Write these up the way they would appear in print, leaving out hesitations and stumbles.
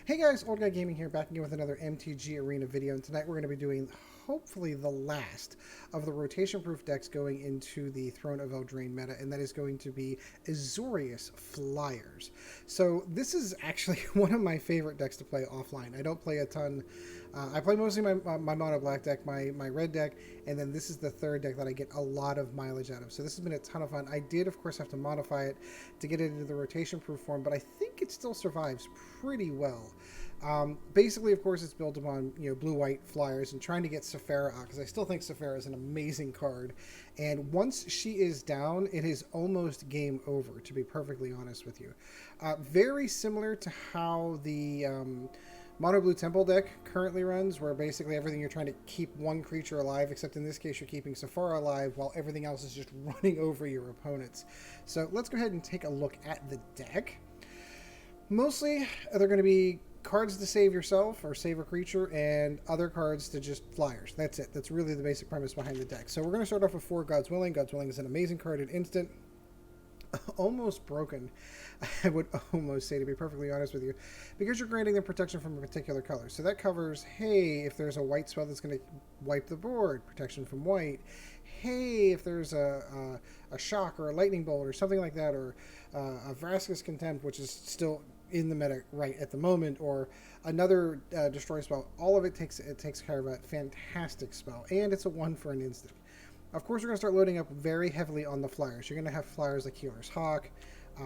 Hey guys, Old Guy Gaming here, back again with another MTG Arena video, and tonight we're going to be doing, hopefully, the last of the rotation-proof decks going into the Throne of Eldraine meta, and that is going to be Azorius Flyers. So this is actually one of my favorite decks to play offline. I don't play a ton. I play mostly my mono black deck, my red deck, and then this is the third deck that I get a lot of mileage out of. So this has been a ton of fun. I did, of course, have to modify it to get it into the rotation-proof form, but I think it still survives pretty well. Basically, of course, it's built upon blue-white flyers and trying to get Sephara out, because I still think Sephara is an amazing card. And once she is down, it is almost game over, to be perfectly honest with you. Very similar to how the Mono Blue Temple deck currently runs, where basically everything you're trying to keep one creature alive, except in this case you're keeping Sephara alive while everything else is just running over your opponents. So let's go ahead and take a look at the deck. Mostly, they're going to be cards to save yourself or save a creature, and other cards to just flyers. That's it. That's really the basic premise behind the deck. So we're going to start off with 4 God's Willing. God's Willing is an amazing card at instant. Almost broken, I would almost say, to be perfectly honest with you, because you're granting them protection from a particular color. So that covers, hey, if there's a white spell that's going to wipe the board, protection from white. Hey, if there's a shock or a lightning bolt or something like that, or a Vraska's Contempt, which is still in the meta right at the moment, or another destroy spell, all of it takes care of a fantastic spell, and it's a 1 for an instant. Of course, we're going to start loading up very heavily on the flyers. You're going to have flyers like Healer's Hawk,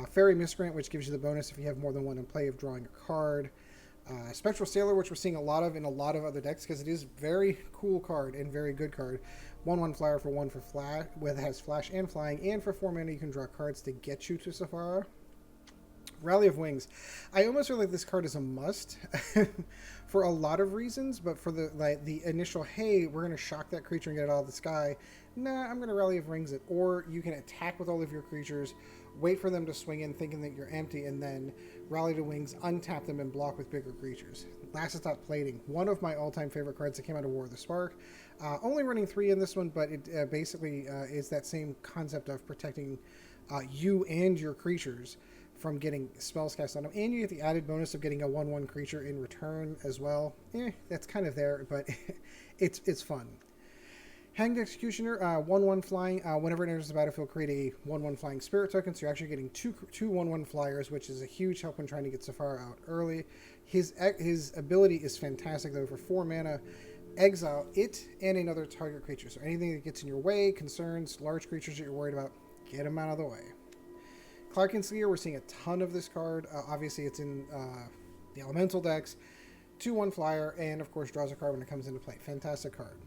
Faerie Miscreant, which gives you the bonus if you have more than one in play of drawing a card, Spectral Sailor, which we're seeing a lot of in a lot of other decks because it is a very cool card and very good card. 1/1 flyer for 1 for flash, with has flash and flying, and for 4 mana you can draw cards to get you to Sephara. Rally of Wings. I almost feel like this card is a must for a lot of reasons, but for the initial, hey, we're going to shock that creature and get it out of the sky, nah, I'm going to Rally of Wings it. Or you can attack with all of your creatures, wait for them to swing in thinking that you're empty, and then Rally to Wings, untap them, and block with bigger creatures. Lazotep Plating, one of my all-time favorite cards that came out of War of the Spark. Only running 3 in this one, but it basically is that same concept of protecting you and your creatures from getting spells cast on them, and you get the added bonus of getting a 1/1 creature in return as well. That's kind of there, but it's fun. Hanged Executioner, 1/1 flying. Whenever it enters the battlefield, create a 1/1 flying spirit token, so you're actually getting two 1/1 flyers, which is a huge help when trying to get Sephara out early. His ability is fantastic, though. For 4 mana, exile it and another target creature. So anything that gets in your way, concerns, large creatures that you're worried about, get them out of the way. Cloudkin Seer, we're seeing a ton of this card. Obviously, it's in the elemental decks. 2/1 flyer, and of course, draws a card when it comes into play. Fantastic card.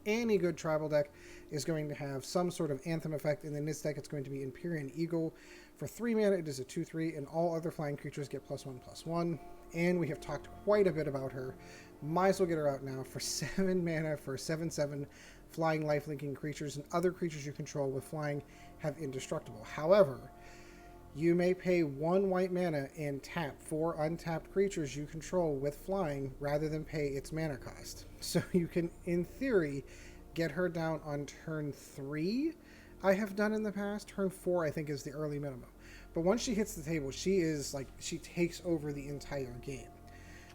Any good tribal deck is going to have some sort of Anthem effect, and in this deck, it's going to be Empyrean Eagle. For 3 mana, it is a 2/3, and all other flying creatures get +1/+1. And we have talked quite a bit about her. Might as well get her out now. For 7 mana, for 7/7, flying lifelinking creatures and other creatures you control with flying have indestructible. However, you may pay 1 white mana and tap 4 untapped creatures you control with flying rather than pay its mana cost. So you can, in theory, get her down on turn 3. I have done in the past. Turn 4, I think, is the early minimum. But once she hits the table, she takes over the entire game.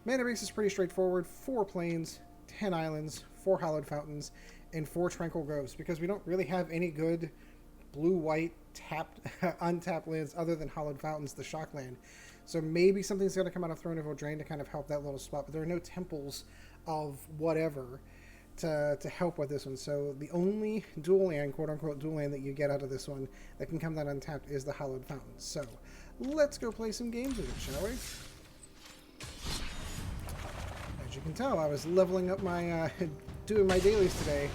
Mana base is pretty straightforward. 4 plains, 10 islands, 4 Hallowed Fountains, and 4 Tranquil Coves, because we don't really have any good blue-white tapped untapped lands other than Hallowed Fountains, the shock land. So maybe something's going to come out of Throne of Eldraine to kind of help that little spot, but there are no temples of whatever to help with this one. So the only dual land, quote-unquote dual land, that you get out of this one that can come down untapped is the Hallowed Fountains. So let's go play some games with it, shall we? As you can tell, I was leveling up my doing my dailies today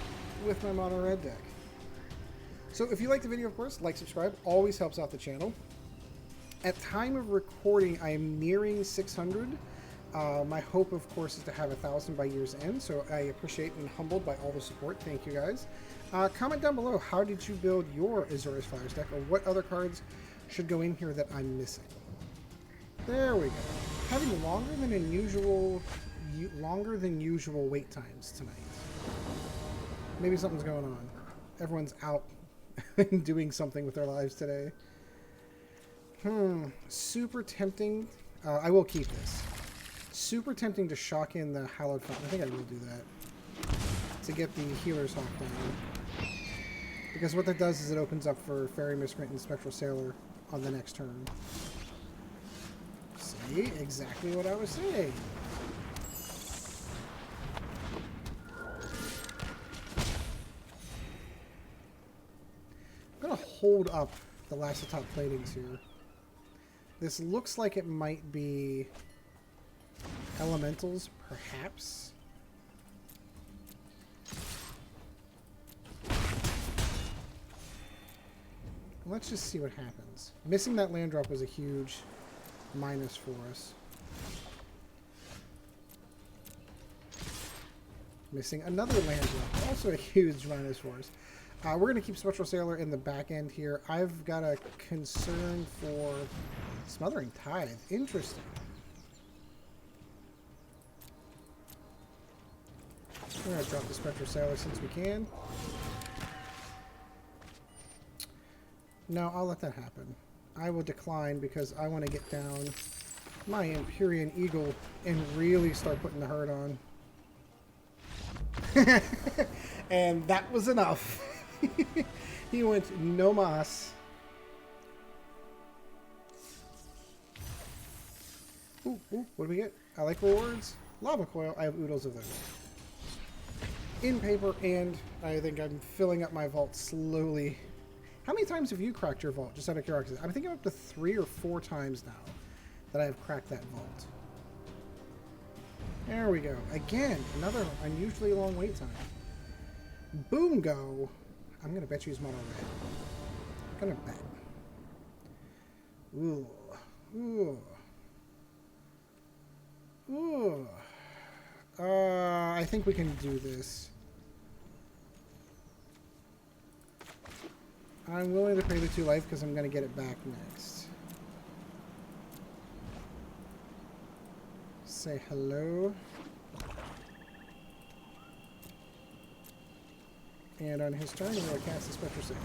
with my mono red deck. So if you like the video, of course, like, subscribe, always helps out the channel. At time of recording, I am nearing 600. My hope, of course, is to have 1,000 by year's end, so I appreciate and humbled by all the support. Thank you, guys. Comment down below, how did you build your Azorius Flyers deck, or what other cards should go in here that I'm missing? There we go. Having longer than usual wait times tonight. Maybe something's going on. Everyone's out doing something with their lives today. Super tempting I will keep this. Super tempting to shock in the Hallowed Fountain. I think I will do that. To get the Healer's Hawk down. Because what that does is it opens up for Faerie Miscreant and Spectral Sailor on the next turn. See? Exactly what I was saying. I'm going to hold up the Lazotep Platings here. This looks like it might be elementals, perhaps. Let's just see what happens. Missing that land drop was a huge minus for us. Missing another land drop, also a huge minus for us. We're going to keep Spectral Sailor in the back end here. I've got a concern for Smothering Tithe. Interesting. We're going to drop the Spectral Sailor since we can. No, I'll let that happen. I will decline because I want to get down my Empyrean Eagle and really start putting the hurt on. And that was enough. He went no mas. Ooh, what do we get? I like rewards. Lava Coil. I have oodles of those. In paper, and I think I'm filling up my vault slowly. How many times have you cracked your vault? Just out of curiosity. I'm thinking up to 3 or 4 times now that I've cracked that vault. There we go. Again, another unusually long wait time. Boom go. I'm going to bet you he's mono red. I'm going to bet. Ooh. Ooh. Ooh. I think we can do this. I'm willing to pay the 2 life because I'm going to get it back next. Say hello. And on his turn, we're going to cast the Spectral Sailor.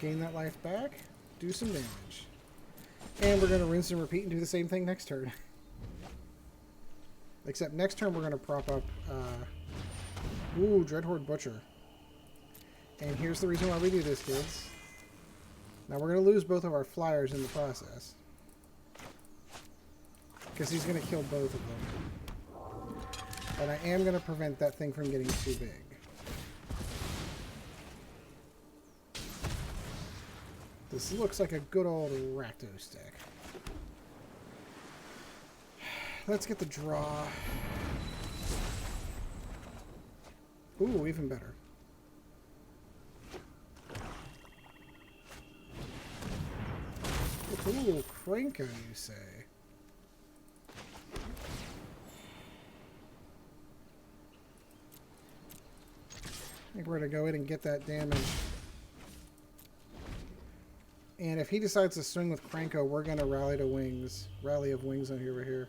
Gain that life back. Do some damage. And we're going to rinse and repeat and do the same thing next turn. Except next turn we're going to prop up... Ooh, Dreadhorde Butcher. And here's the reason why we do this, kids. Now we're going to lose both of our Flyers in the process. Because he's going to kill both of them. But I am going to prevent that thing from getting too big. This looks like a good old Rakdos deck. Let's get the draw. Ooh, even better. Ooh, Cranko, you say? I think we're going to go in and get that damage. And if he decides to swing with Cranko, we're going to rally to wings. Rally of wings on here, over here.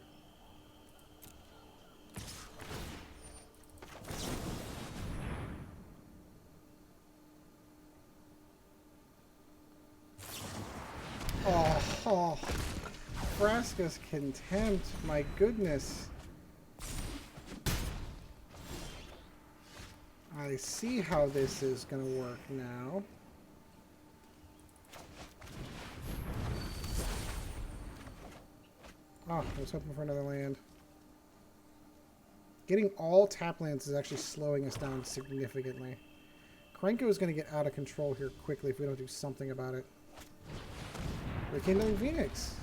Oh, Vraska's Contempt, my goodness. I see how this is going to work now. Oh, I was hoping for another land. Getting all tap lands is actually slowing us down significantly. Cranko is going to get out of control here quickly if we don't do something about it. Rekindling Phoenix.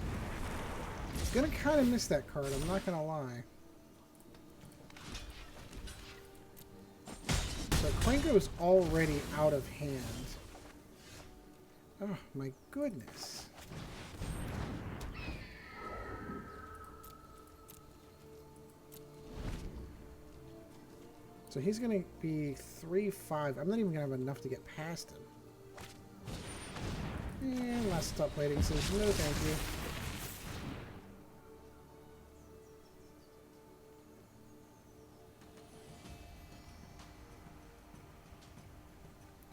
It's going to kind of miss that card, I'm not going to lie. So Cranko is already out of hand. Oh my goodness. So he's going to be 3-5. I'm not even going to have enough to get past him. And Lazotep Plating says, no thank you.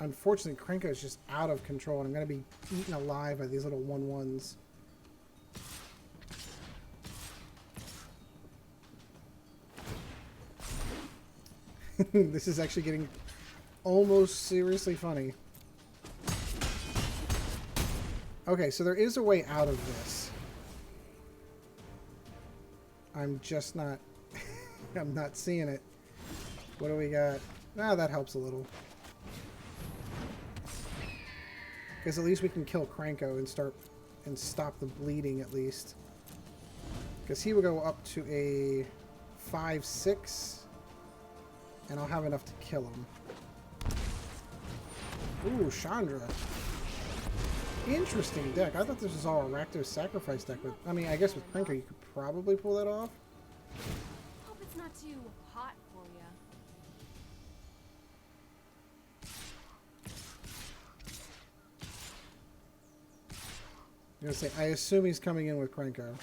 unfortunately, Krenko is just out of control, and I'm going to be eaten alive by these little 1/1s. This is actually getting almost seriously funny. Okay, so there is a way out of this. I'm just not... I'm not seeing it. What do we got? Ah, that helps a little. Because at least we can kill Krenko and stop the bleeding at least. Because he will go up to a 5/6, and I'll have enough to kill him. Ooh, Chandra. Interesting deck. I thought this was all a Rakdos Sacrifice deck, but I mean, I guess with Krenko you could probably pull that off. Hope it's not too hot for you. I'm gonna say, I assume he's coming in with Krenko.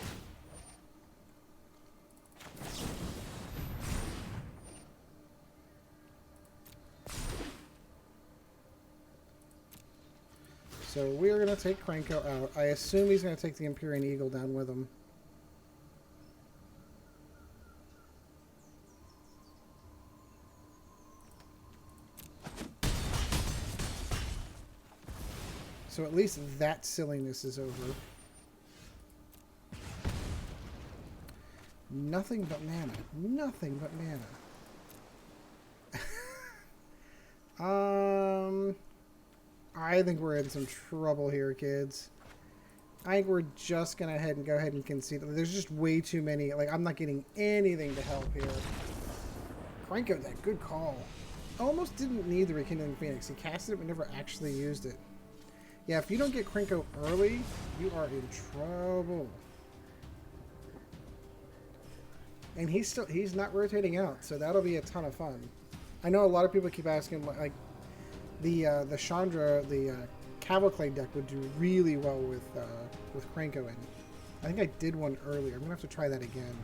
So we are going to take Krenko out. I assume he's going to take the Empyrean Eagle down with him. So at least that silliness is over. Nothing but mana. Nothing but mana. I think we're in some trouble here, kids. I think we're just going to go ahead and concede. There's just way too many. Like, I'm not getting anything to help here. Krenko, that good call. Almost didn't need the Rekindling Phoenix. He casted it but never actually used it. Yeah, if you don't get Krenko early, you are in trouble. And he's not rotating out, so that'll be a ton of fun. I know a lot of people keep asking, like, the Chandra, the Cavalcade deck would do really well with Krenko in. I think I did one earlier. I'm gonna have to try that again.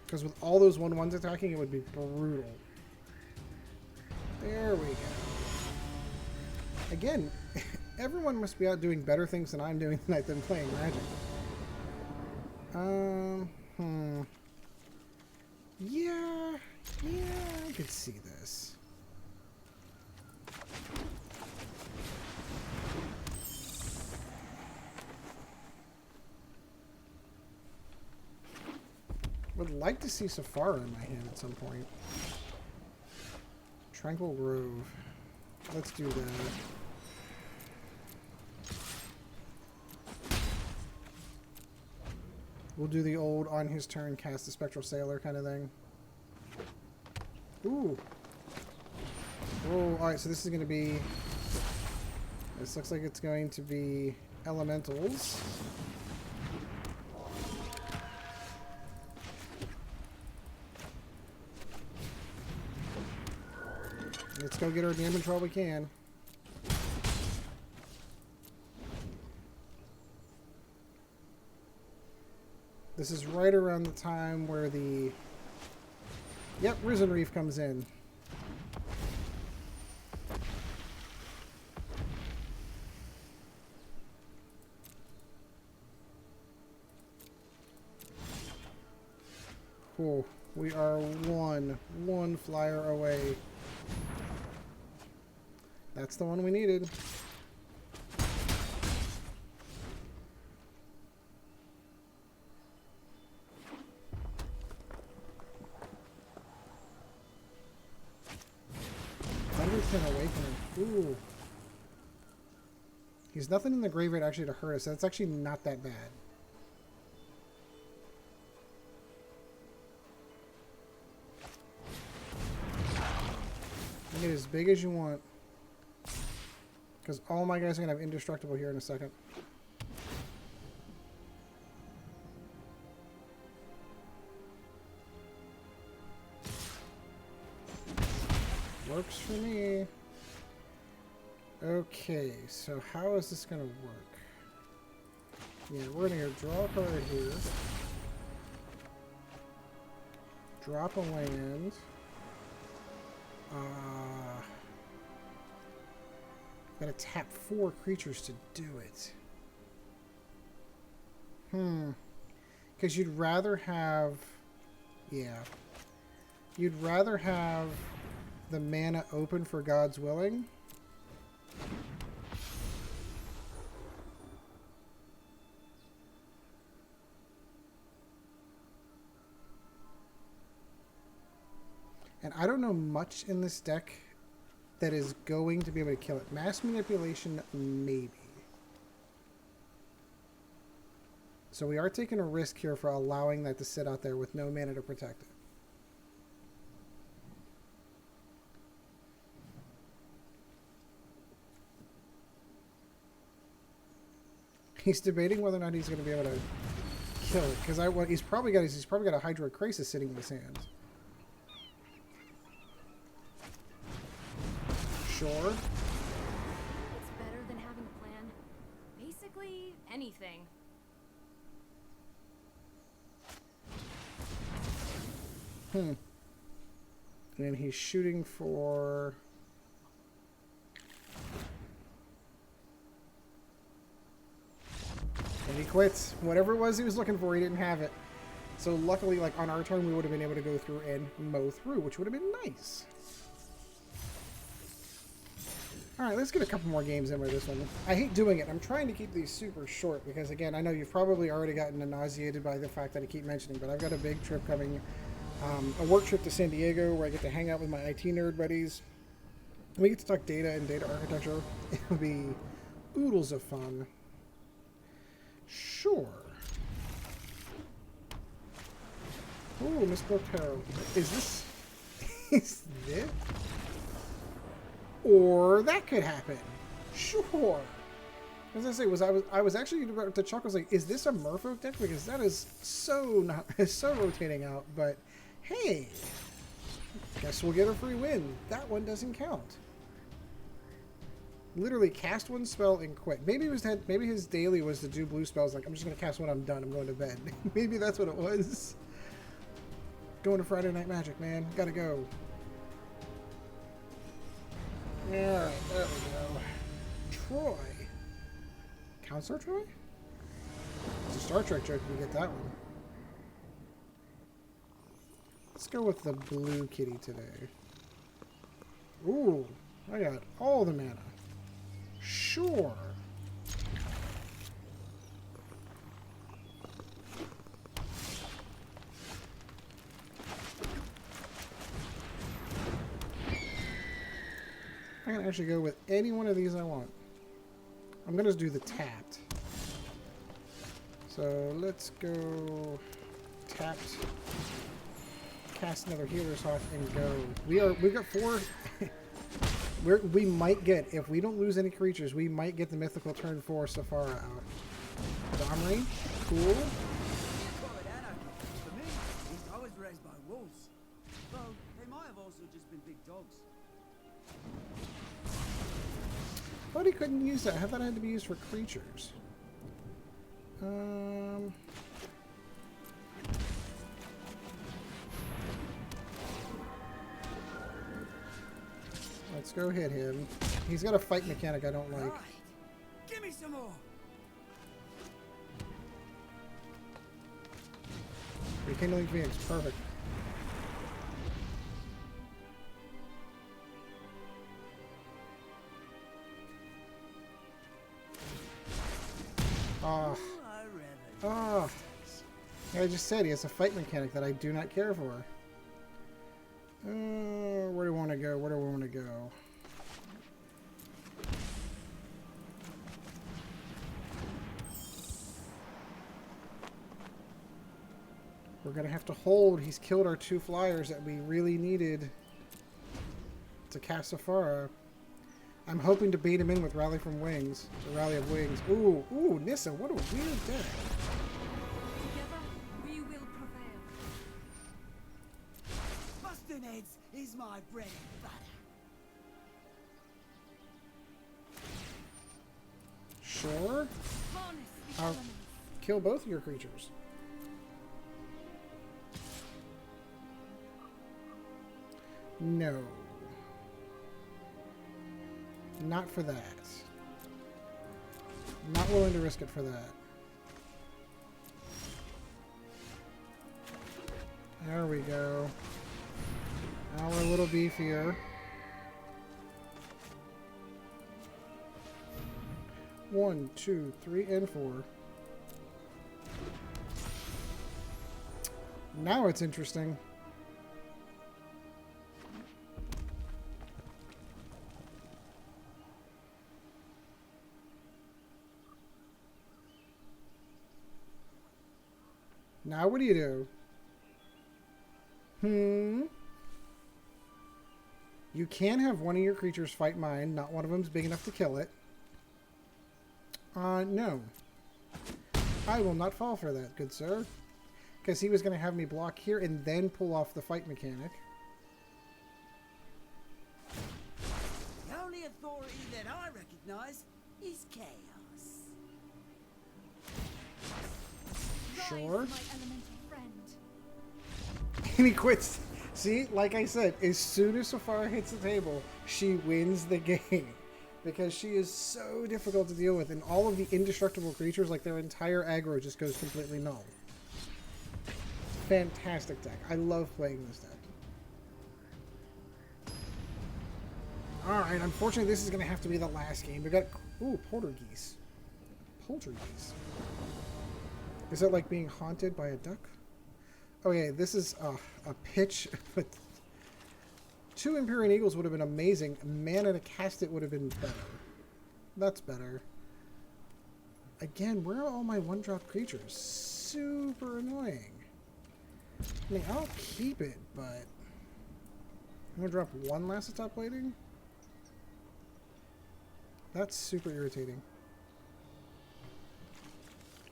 Because with all those 1/1s attacking, it would be brutal. There we go. Again, everyone must be out doing better things than I'm doing tonight than playing Magic. Yeah, I could see this. Would like to see Sephara in my hand at some point. Tranquil Cove. Let's do that. We'll do the old on his turn cast the Spectral Sailor kind of thing. Ooh. Oh, alright, so this is going to be... This looks like it's going to be Elementals. Let's go get our damage while we can. This is right around the time where the... Yep, Risen Reef comes in. Cool. We are one flyer away. That's the one we needed. Thunderton Awakening. Ooh. He's nothing in the graveyard actually to hurt us. That's actually not that bad. Make it as big as you want. Because all my guys are going to have Indestructible here in a second. Works for me. Okay, so how is this going to work? Yeah, we're going to go draw a card here. Drop a land. Gotta tap 4 creatures to do it. Because you'd rather have... Yeah. You'd rather have the mana open for God's Willing. And I don't know much in this deck that is going to be able to kill it. Mass Manipulation, maybe. So we are taking a risk here for allowing that to sit out there with no mana to protect it. He's debating whether or not he's going to be able to kill it, because he's probably got a Hydrocrisis sitting in his hand. Sure. It's better than having a plan. Basically, anything. And he's shooting for... And he quits. Whatever it was he was looking for, he didn't have it. So luckily, like, on our turn, we would have been able to go through and mow through, which would have been nice. Alright, let's get a couple more games in with this one. I hate doing it. I'm trying to keep these super short because, again, I know you've probably already gotten nauseated by the fact that I keep mentioning, but I've got a big trip coming, a work trip to San Diego where I get to hang out with my IT nerd buddies. We get to talk data and data architecture. It'll be oodles of fun. Sure. Ooh, Miss Borto. Is this... Is this... Or that could happen. Sure. As I say, I was actually about to chuckle. I was like, is this a Merfolk deck? Because that is so rotating out. But hey, guess we'll get a free win. That one doesn't count. Literally cast one spell and quit. Maybe his daily was to do blue spells. Like, I'm just gonna cast one. I'm done. I'm going to bed. Maybe that's what it was. Going to Friday Night Magic, man. Gotta go. Alright, there we go. Troy. Counselor Troy? It's a Star Trek joke if you get that one. Let's go with the blue kitty today. Ooh, I got all the mana. Sure. I can actually go with any one of these I want. I'm going to do the tapped. So let's go tapped, cast another Healer's Hawk, and go. We've got 4. We might get, if we don't lose any creatures, we might get the mythical turn 4 Sephara out. Domri, cool. For me, I was raised by wolves. Though they might have also just been big dogs. I thought he couldn't use that. I thought it had to be used for creatures. Let's go hit him. He's got a fight mechanic I don't like. Right. Give me some more. Rekindling Phoenix, perfect. I just said he has a fight mechanic that I do not care for. Where do I want to go? Where do I want to go? We're going to have to hold. He's killed our 2 flyers that we really needed to cast Sephara. I'm hoping to bait him in with Rally from Wings. The Rally of Wings. Ooh, ooh, Nissa, what a weird deck. Together, we will prevail. Busting heads is my bread and butter. Sure. Harness the I'll elements. kill both of your creatures. No. Not for that. Not willing to risk it for that. There we go. Now we're a little beefier. 1, 2, 3, and 4. Now it's interesting. Now what do you do? You can have one of your creatures fight mine. Not one of them's big enough to kill it. No. I will not fall for that, good sir. Because he was going to have me block here and then pull off the fight mechanic. The only authority that I recognize is chaos. Sure. Rise, my elemental friend. And he quits. See, like I said, as soon as Sephara hits the table, she wins the game. Because she is so difficult to deal with. And all of the indestructible creatures, like their entire aggro just goes completely null. Fantastic deck. I love playing this deck. Alright, unfortunately this is going to have to be the last game. We got... Ooh, Poltergeist. Poltergeist. Is that like being haunted by a duck? Oh yeah, this is a pitch. But 2 Empyrean Eagles would have been amazing. Mana to cast it would have been better. That's better. Again, where are all my 1-drop creatures? Super annoying. I mean, I'll keep it, but... I'm going to drop 1 Lazotep Plating? That's super irritating.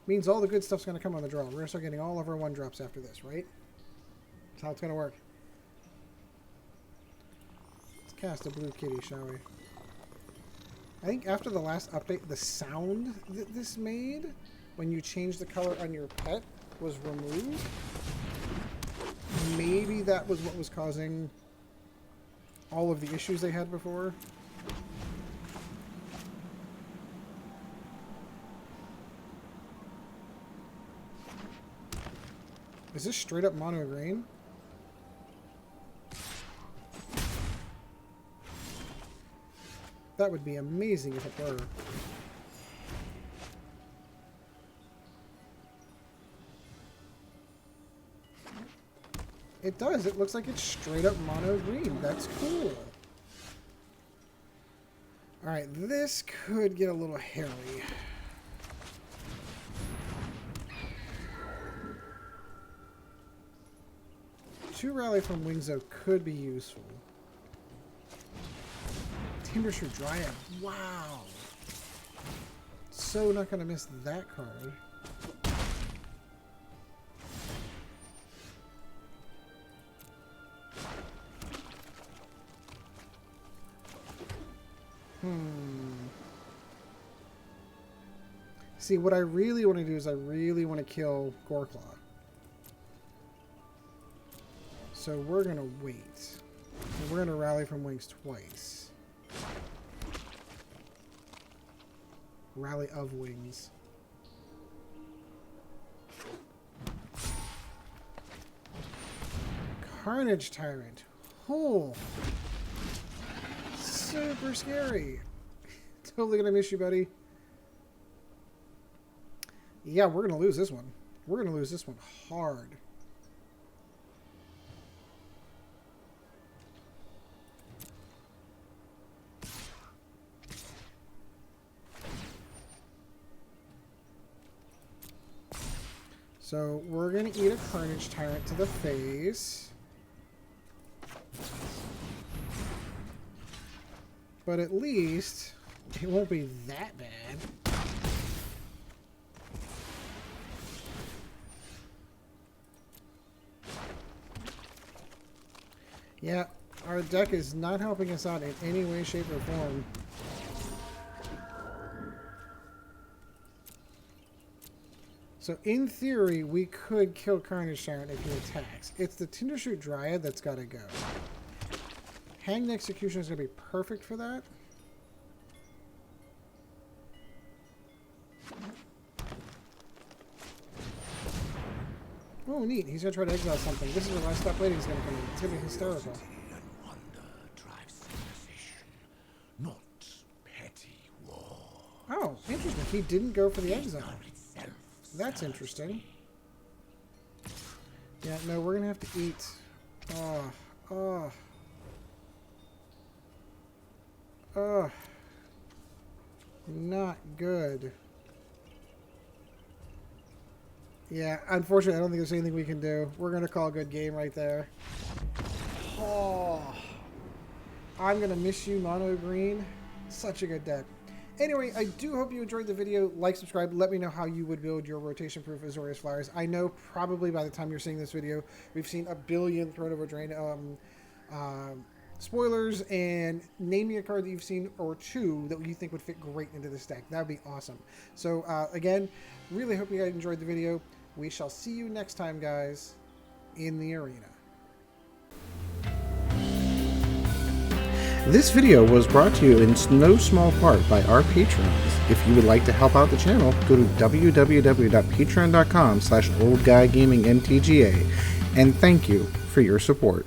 Means all the good stuff's going to come on the draw. We're going to start getting all of our 1-drops after this, right? That's how it's going to work. Let's cast a blue kitty, shall we? I think after the last update, the sound that this made when you change the color on your pet was removed. Maybe that was what was causing all of the issues they had before. Is this straight up mono green? That would be amazing if it were. It does. It looks like it's straight up mono green. That's cool. Alright, this could get a little hairy. Two Rally from Wingzo could be useful. Timbershrew Dryad. Wow. So not going to miss that card. See, what I really want to do is I really want to kill Goreclaw. So we're going to wait. And we're going to Rally from Wings twice. Rally of Wings. Carnage Tyrant. Oh. Super scary. Totally going to miss you, buddy. Yeah, we're going to lose this one. We're going to lose this one hard. So we're going to eat a Carnage Tyrant to the face. But at least it won't be that bad. Yeah, our deck is not helping us out in any way, shape, or form. So in theory, we could kill Carnage Tyrant if he attacks. It's the Tindershoot Dryad that's got to go. Hanged Execution is going to be perfect for that. Oh, neat. He's going to try to exile something. This is where Lazotep Plating is going to come in. It's going to be hysterical. And wonder drive civilization, not petty war. Oh, interesting. He didn't go for the exile. Nature itself That's interesting. Yeah, no, we're going to have to eat. Not good. Yeah, unfortunately, I don't think there's anything we can do. We're going to call a good game right there. Oh, I'm going to miss you, Mono Green. Such a good deck. Anyway, I do hope you enjoyed the video. Like, subscribe. Let me know how you would build your rotation-proof Azorius Flyers. I know probably by the time you're seeing this video, we've seen a billion Throne of Eldraine spoilers, and name me a card that you've seen or two that you think would fit great into this deck. That would be awesome. So, again, really hope you guys enjoyed the video. We shall see you next time, guys, in the arena. This video was brought to you in no small part by our patrons. If you would like to help out the channel, go to www.patreon.com/oldguygamingmtga, and thank you for your support.